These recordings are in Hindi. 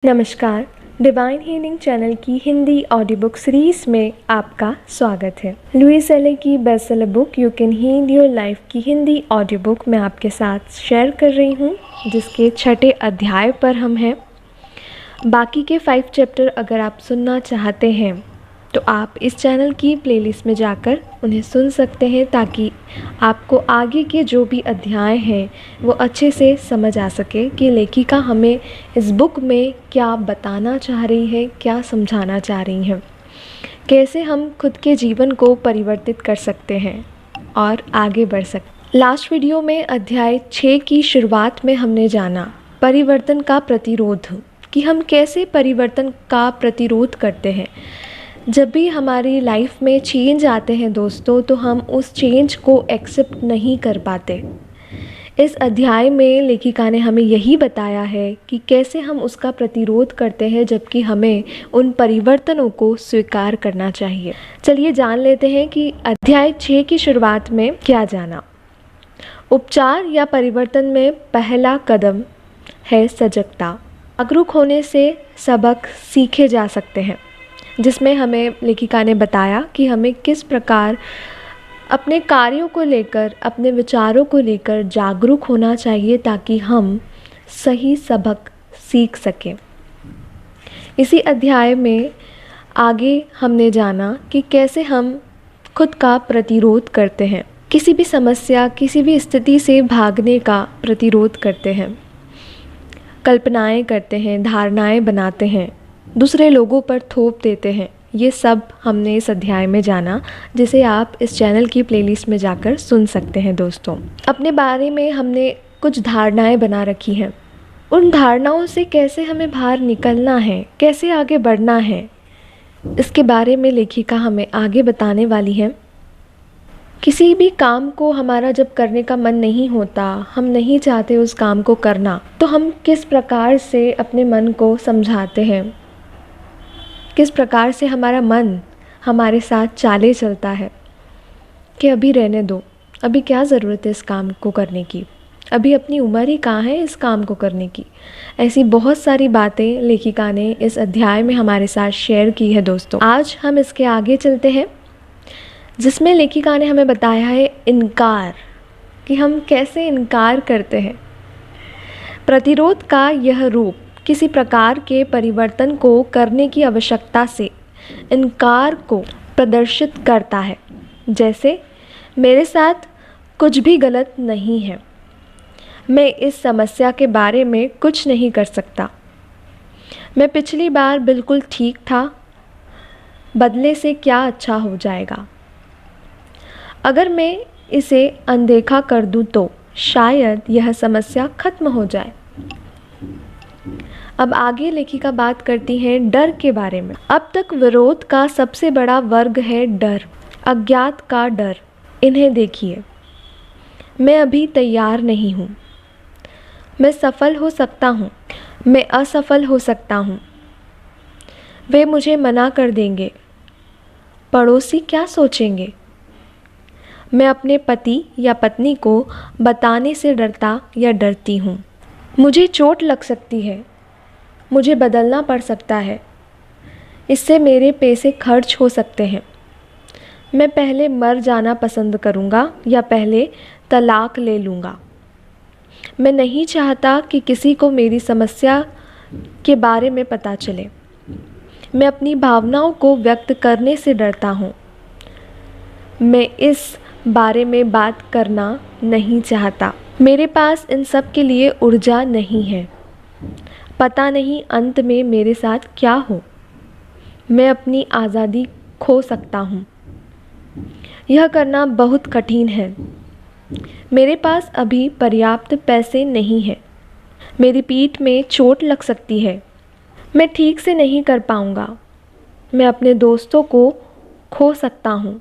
नमस्कार। डिवाइन हीलिंग चैनल की हिंदी ऑडियो बुक सीरीज में आपका स्वागत है। लुइस एले की bestseller book you can heal your life की हिंदी ऑडियो बुक मैं आपके साथ शेयर कर रही हूँ, जिसके 6ठे अध्याय पर हम हैं। बाकी के 5 चैप्टर अगर आप सुनना चाहते हैं तो आप इस चैनल की प्लेलिस्ट में जाकर उन्हें सुन सकते हैं, ताकि आपको आगे के जो भी अध्याय हैं वो अच्छे से समझ आ सके कि लेखिका हमें इस बुक में क्या बताना चाह रही है, क्या समझाना चाह रही हैं, कैसे हम खुद के जीवन को परिवर्तित कर सकते हैं और आगे बढ़ सकते। लास्ट वीडियो में अध्याय 6 की शुरुआत में हमने जाना परिवर्तन का प्रतिरोध, कि हम कैसे परिवर्तन का प्रतिरोध करते हैं। जब भी हमारी लाइफ में चेंज आते हैं दोस्तों, तो हम उस चेंज को एक्सेप्ट नहीं कर पाते। इस अध्याय में लेखिका ने हमें यही बताया है कि कैसे हम उसका प्रतिरोध करते हैं, जबकि हमें उन परिवर्तनों को स्वीकार करना चाहिए। चलिए जान लेते हैं कि अध्याय 6 की शुरुआत में क्या जाना। उपचार या परिवर्तन में पहला कदम है सजगता। जागरूक होने से सबक सीखे जा सकते हैं, जिसमें हमें लेखिका ने बताया कि हमें किस प्रकार अपने कार्यों को लेकर, अपने विचारों को लेकर जागरूक होना चाहिए, ताकि हम सही सबक सीख सकें। इसी अध्याय में आगे हमने जाना कि कैसे हम खुद का प्रतिरोध करते हैं, किसी भी समस्या, किसी भी स्थिति से भागने का प्रतिरोध करते हैं, कल्पनाएं करते हैं, धारणाएं बनाते हैं, दूसरे लोगों पर थोप देते हैं। ये सब हमने इस अध्याय में जाना, जिसे आप इस चैनल की प्लेलिस्ट में जाकर सुन सकते हैं। दोस्तों, अपने बारे में हमने कुछ धारणाएं बना रखी हैं। उन धारणाओं से कैसे हमें बाहर निकलना है, कैसे आगे बढ़ना है, इसके बारे में लेखिका हमें आगे बताने वाली है। किसी भी काम को हमारा जब करने का मन नहीं होता, हम नहीं चाहते उस काम को करना, तो हम किस प्रकार से अपने मन को समझाते हैं, किस प्रकार से हमारा मन हमारे साथ चाले चलता है कि अभी रहने दो, अभी क्या ज़रूरत है इस काम को करने की, अभी अपनी उम्र ही कहाँ है इस काम को करने की। ऐसी बहुत सारी बातें लेखिका ने इस अध्याय में हमारे साथ शेयर की है। दोस्तों, आज हम इसके आगे चलते हैं, जिसमें लेखिका ने हमें बताया है इनकार, कि हम कैसे इनकार करते हैं। प्रतिरोध का यह रूप किसी प्रकार के परिवर्तन को करने की आवश्यकता से इनकार को प्रदर्शित करता है। जैसे, मेरे साथ कुछ भी गलत नहीं है, मैं इस समस्या के बारे में कुछ नहीं कर सकता, मैं पिछली बार बिल्कुल ठीक था, बदले से क्या अच्छा हो जाएगा, अगर मैं इसे अनदेखा कर दूं तो शायद यह समस्या खत्म हो जाए। अब आगे लेखिका बात करती हैं डर के बारे में। अब तक विरोध का सबसे बड़ा वर्ग है डर, अज्ञात का डर। इन्हें देखिए, मैं अभी तैयार नहीं हूँ, मैं सफल हो सकता हूँ, मैं असफल हो सकता हूँ, वे मुझे मना कर देंगे, पड़ोसी क्या सोचेंगे, मैं अपने पति या पत्नी को बताने से डरता या डरती हूँ, मुझे चोट लग सकती है, मुझे बदलना पड़ सकता है, इससे मेरे पैसे खर्च हो सकते हैं, मैं पहले मर जाना पसंद करूँगा या पहले तलाक ले लूँगा, मैं नहीं चाहता कि किसी को मेरी समस्या के बारे में पता चले, मैं अपनी भावनाओं को व्यक्त करने से डरता हूँ, मैं इस बारे में बात करना नहीं चाहता, मेरे पास इन सब के लिए ऊर्जा नहीं है, पता नहीं अंत में मेरे साथ क्या हो, मैं अपनी आज़ादी खो सकता हूँ, यह करना बहुत कठिन है, मेरे पास अभी पर्याप्त पैसे नहीं हैं, मेरी पीठ में चोट लग सकती है, मैं ठीक से नहीं कर पाऊँगा, मैं अपने दोस्तों को खो सकता हूँ,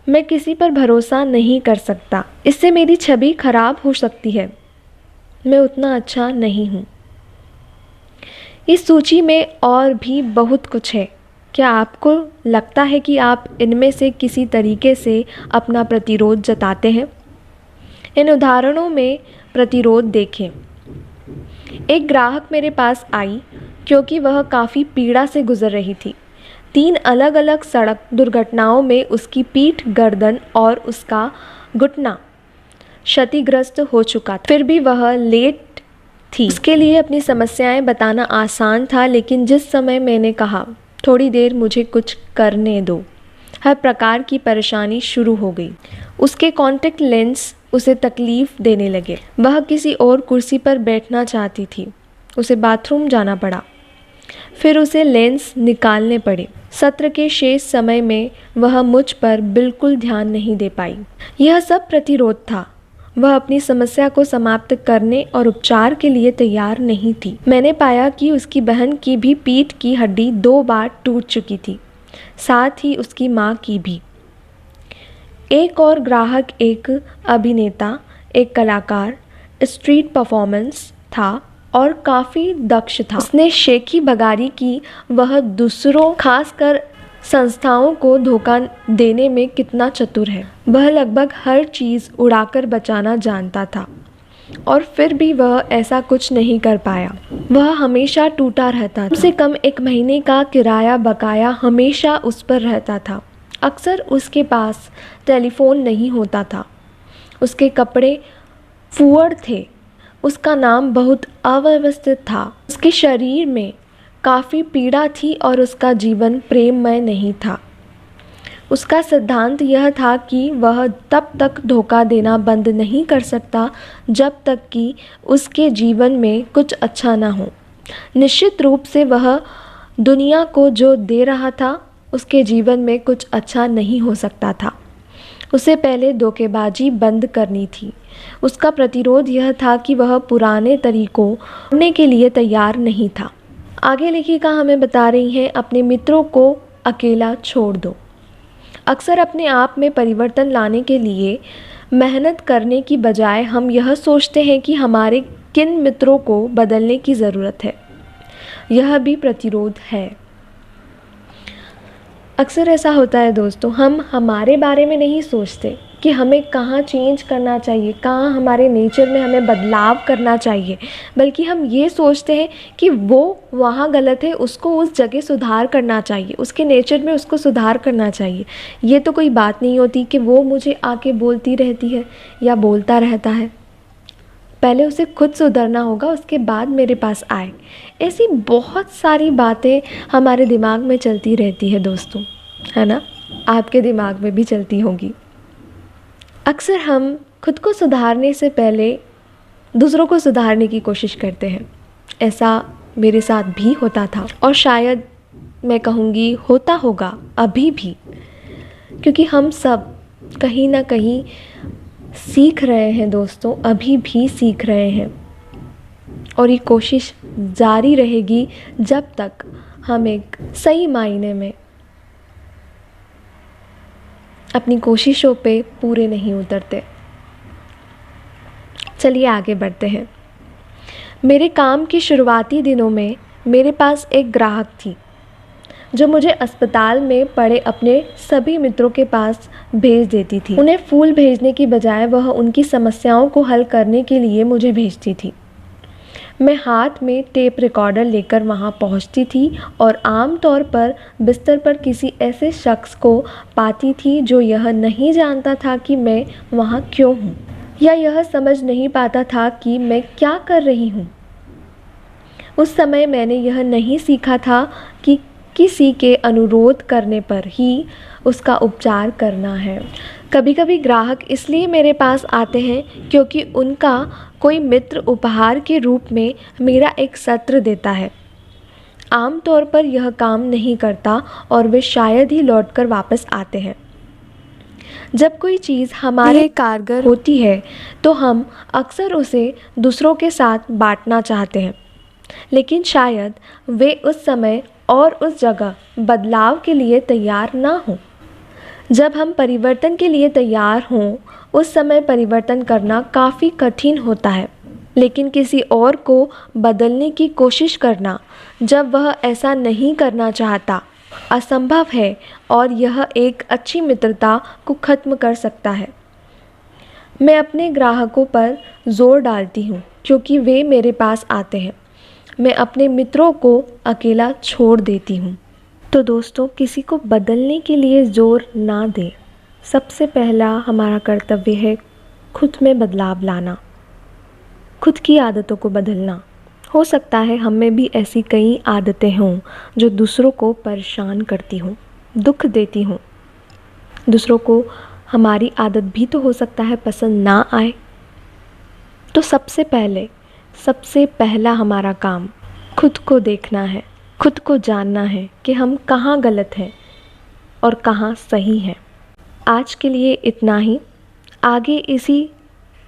मैं किसी पर भरोसा नहीं कर सकता, इससे मेरी छवि खराब हो सकती है, मैं उतना अच्छा नहीं हूँ। इस सूची में और भी बहुत कुछ है। क्या आपको लगता है कि आप इनमें से किसी तरीके से अपना प्रतिरोध जताते हैं? इन उदाहरणों में प्रतिरोध देखें। एक ग्राहक मेरे पास आई क्योंकि वह काफ़ी पीड़ा से गुजर रही थी। 3 अलग अलग सड़क दुर्घटनाओं में उसकी पीठ, गर्दन और उसका घुटना क्षतिग्रस्त हो चुका था। फिर भी वह लेट थी। उसके लिए अपनी समस्याएं बताना आसान था, लेकिन जिस समय मैंने कहा थोड़ी देर मुझे कुछ करने दो, हर प्रकार की परेशानी शुरू हो गई। उसके कॉन्टैक्ट लेंस उसे तकलीफ देने लगे। वह किसी और कुर्सी पर बैठना चाहती थी। उसे बाथरूम जाना पड़ा। फिर उसे लेंस निकालने पड़े। सत्र के शेष समय में वह मुझ पर बिल्कुल ध्यान नहीं दे पाई। यह सब प्रतिरोध था। वह अपनी समस्या को समाप्त करने और उपचार के लिए तैयार नहीं थी। मैंने पाया कि उसकी बहन की भी पीठ की हड्डी 2 बार टूट चुकी थी, साथ ही उसकी माँ की भी। एक और ग्राहक एक अभिनेता, एक कलाकार, स्ट्रीट परफॉर्मेंस था और काफ़ी दक्ष था। उसने शेखी बगारी की वह दूसरों, खासकर संस्थाओं को धोखा देने में कितना चतुर है। वह लगभग हर चीज़ उड़ाकर बचाना जानता था और फिर भी वह ऐसा कुछ नहीं कर पाया। वह हमेशा टूटा रहता था। कम से कम 1 महीने का किराया बकाया हमेशा उस पर रहता था। अक्सर उसके पास टेलीफोन नहीं होता था। उसके कपड़े फूहड़ थे। उसका नाम बहुत अव्यवस्थित था। उसके शरीर में काफ़ी पीड़ा थी और उसका जीवन प्रेममय नहीं था। उसका सिद्धांत यह था कि वह तब तक धोखा देना बंद नहीं कर सकता जब तक कि उसके जीवन में कुछ अच्छा ना हो। निश्चित रूप से वह दुनिया को जो दे रहा था उसके जीवन में कुछ अच्छा नहीं हो सकता था। उसे पहले धोखेबाजी बंद करनी थी। उसका प्रतिरोध यह था कि वह पुराने तरीकों छोड़ने के लिए तैयार नहीं था। आगे लेखिका हमें बता रही हैं, अपने मित्रों को अकेला छोड़ दो। अक्सर अपने आप में परिवर्तन लाने के लिए मेहनत करने की बजाय हम यह सोचते हैं कि हमारे किन मित्रों को बदलने की ज़रूरत है। यह भी प्रतिरोध है। अक्सर ऐसा होता है दोस्तों, हम हमारे बारे में नहीं सोचते कि हमें कहाँ चेंज करना चाहिए, कहाँ हमारे नेचर में हमें बदलाव करना चाहिए, बल्कि हम ये सोचते हैं कि वो वहाँ गलत है, उसको उस जगह सुधार करना चाहिए, उसके नेचर में उसको सुधार करना चाहिए। ये तो कोई बात नहीं होती कि वो मुझे आके बोलती रहती है या बोलता रहता है। पहले उसे खुद सुधरना होगा, उसके बाद मेरे पास आए। ऐसी बहुत सारी बातें हमारे दिमाग में चलती रहती है दोस्तों, है ना? आपके दिमाग में भी चलती होंगी। अक्सर हम खुद को सुधारने से पहले दूसरों को सुधारने की कोशिश करते हैं। ऐसा मेरे साथ भी होता था और शायद मैं कहूँगी होता होगा अभी भी, क्योंकि हम सब कहीं ना कहीं सीख रहे हैं दोस्तों, अभी भी सीख रहे हैं और ये कोशिश जारी रहेगी जब तक हम एक सही मायने में अपनी कोशिशों पे पूरे नहीं उतरते। चलिए आगे बढ़ते हैं। मेरे काम के शुरुआती दिनों में मेरे पास एक ग्राहक थी जो मुझे अस्पताल में पड़े अपने सभी मित्रों के पास भेज देती थी। उन्हें फूल भेजने की बजाय वह उनकी समस्याओं को हल करने के लिए मुझे भेजती थी। मैं हाथ में टेप रिकॉर्डर लेकर वहां पहुंचती थी और आमतौर पर बिस्तर पर किसी ऐसे शख्स को पाती थी जो यह नहीं जानता था कि मैं वहां क्यों हूँ, या यह समझ नहीं पाता था कि मैं क्या कर रही हूँ। उस समय मैंने यह नहीं सीखा था कि किसी के अनुरोध करने पर ही उसका उपचार करना है। कभी कभी ग्राहक इसलिए मेरे पास आते हैं क्योंकि उनका कोई मित्र उपहार के रूप में मेरा एक सत्र देता है। आमतौर पर यह काम नहीं करता और वे शायद ही लौटकर वापस आते हैं। जब कोई चीज़ हमारे कारगर होती है तो हम अक्सर उसे दूसरों के साथ बांटना चाहते हैं, लेकिन शायद वे उस समय और उस जगह बदलाव के लिए तैयार ना हों। जब हम परिवर्तन के लिए तैयार हों उस समय परिवर्तन करना काफ़ी कठिन होता है, लेकिन किसी और को बदलने की कोशिश करना जब वह ऐसा नहीं करना चाहता असंभव है और यह एक अच्छी मित्रता को ख़त्म कर सकता है। मैं अपने ग्राहकों पर ज़ोर डालती हूँ क्योंकि वे मेरे पास आते हैं। मैं अपने मित्रों को अकेला छोड़ देती हूँ। तो दोस्तों, किसी को बदलने के लिए ज़ोर ना दें। सबसे पहला हमारा कर्तव्य है खुद में बदलाव लाना, खुद की आदतों को बदलना। हो सकता है हम में भी ऐसी कई आदतें हों जो दूसरों को परेशान करती हों, दुख देती हों। दूसरों को हमारी आदत भी तो हो सकता है पसंद ना आए। तो सबसे पहला हमारा काम खुद को देखना है, खुद को जानना है कि हम कहाँ गलत हैं और कहाँ सही हैं। आज के लिए इतना ही। आगे इसी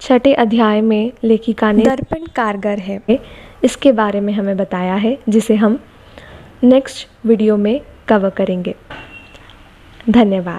6 अध्याय में लेखिका ने दर्पण कारगर है इसके बारे में हमें बताया है, जिसे हम नेक्स्ट वीडियो में कवर करेंगे। धन्यवाद।